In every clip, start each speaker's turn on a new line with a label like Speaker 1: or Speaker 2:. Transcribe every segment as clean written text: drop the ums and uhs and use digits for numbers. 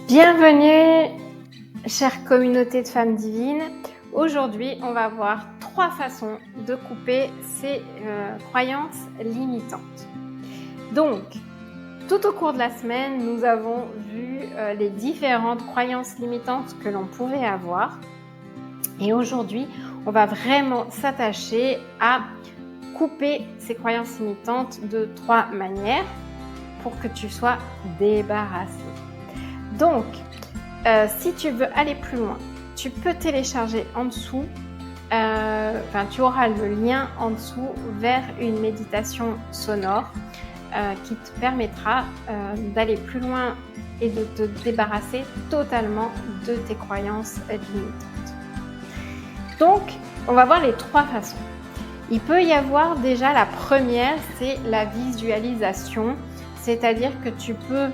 Speaker 1: Bienvenue, chère communauté de femmes divines. Aujourd'hui, on va voir 3 façons de couper ces croyances limitantes. Donc, tout au cours de la semaine, nous avons vu les différentes croyances limitantes que l'on pouvait avoir. Et aujourd'hui, on va vraiment s'attacher à couper ces croyances limitantes de 3 manières pour que tu sois débarrassé. Donc, si tu veux aller plus loin, tu peux télécharger en dessous, tu auras le lien en dessous vers une méditation sonore qui te permettra d'aller plus loin et de te débarrasser totalement de tes croyances limitantes. Donc, on va voir les 3 façons. Il peut y avoir déjà la première, c'est la visualisation, c'est-à-dire que tu peux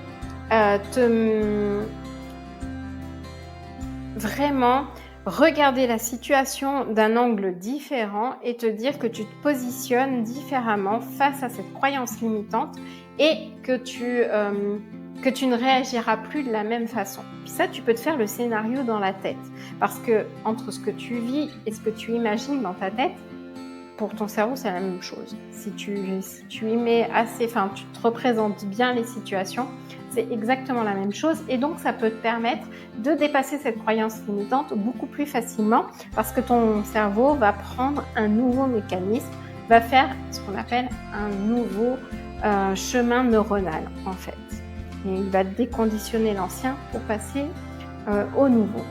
Speaker 1: vraiment regarder la situation d'un angle différent et te dire que tu te positionnes différemment face à cette croyance limitante et que tu ne réagiras plus de la même façon. Puis ça, tu peux te faire le scénario dans la tête parce que entre ce que tu vis et ce que tu imagines dans ta tête, pour ton cerveau, c'est la même chose. Si tu y mets tu te représentes bien les situations, c'est exactement la même chose. Et donc, ça peut te permettre de dépasser cette croyance limitante beaucoup plus facilement parce que ton cerveau va prendre un nouveau mécanisme, va faire ce qu'on appelle un nouveau chemin neuronal, en fait. Et il va déconditionner l'ancien pour passer au nouveau.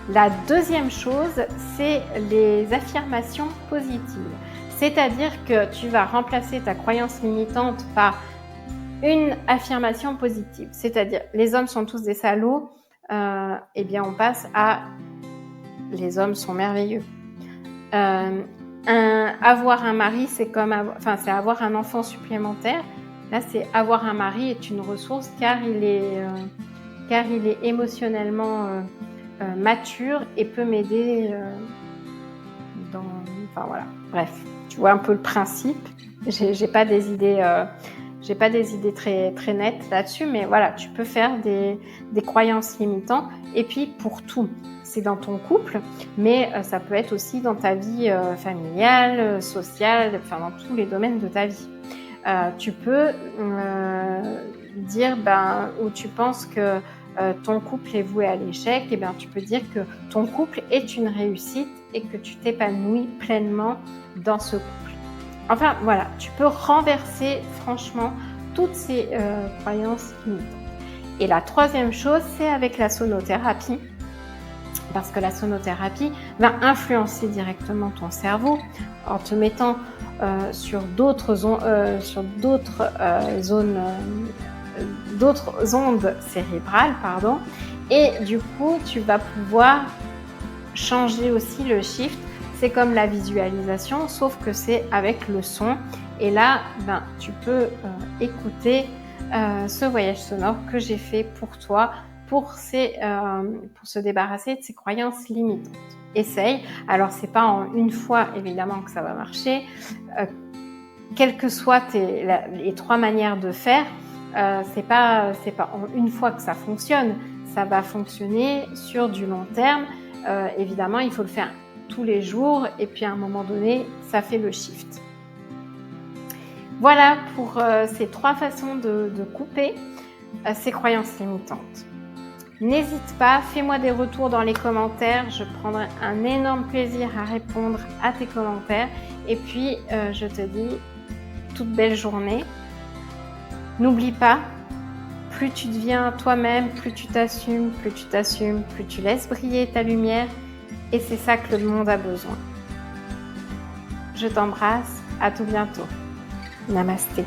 Speaker 1: La deuxième chose, c'est les affirmations positives. C'est-à-dire que tu vas remplacer ta croyance limitante par une affirmation positive. C'est-à-dire, les hommes sont tous des salauds, on passe à les hommes sont merveilleux. Avoir un mari, c'est avoir un enfant supplémentaire. Là, c'est avoir un mari est une ressource car il est émotionnellement mature et peut m'aider Bref, tu vois un peu le principe. J'ai pas des idées très très nettes là-dessus, mais voilà, tu peux faire des croyances limitantes. Et puis pour tout, c'est dans ton couple, mais ça peut être aussi dans ta vie familiale, sociale, dans tous les domaines de ta vie. Tu peux dire où tu penses que ton couple est voué à l'échec, tu peux dire que ton couple est une réussite et que tu t'épanouis pleinement dans ce couple. Enfin, voilà, tu peux renverser franchement toutes ces croyances limitantes. Et la troisième chose, c'est avec la sonothérapie, parce que la sonothérapie va influencer directement ton cerveau en te mettant sur d'autres ondes cérébrales, et du coup, tu vas pouvoir changer aussi le shift. C'est comme la visualisation, sauf que c'est avec le son. Et là, tu peux écouter ce voyage sonore que j'ai fait pour toi, pour se débarrasser de ces croyances limitantes. Essaye. Alors, c'est pas en une fois, évidemment, que ça va marcher. Quelles que soient les 3 manières de faire, c'est pas en une fois que ça fonctionne. Ça va fonctionner sur du long terme. Évidemment, il faut le faire tous les jours et puis à un moment donné, ça fait le shift. Voilà pour ces 3 façons de couper ces croyances limitantes. N'hésite pas, fais-moi des retours dans les commentaires. Je prendrai un énorme plaisir à répondre à tes commentaires. Et puis, je te dis toute belle journée. N'oublie pas, plus tu deviens toi-même, plus tu t'assumes, plus tu laisses briller ta lumière. Et c'est ça que le monde a besoin. Je t'embrasse, à tout bientôt. Namasté.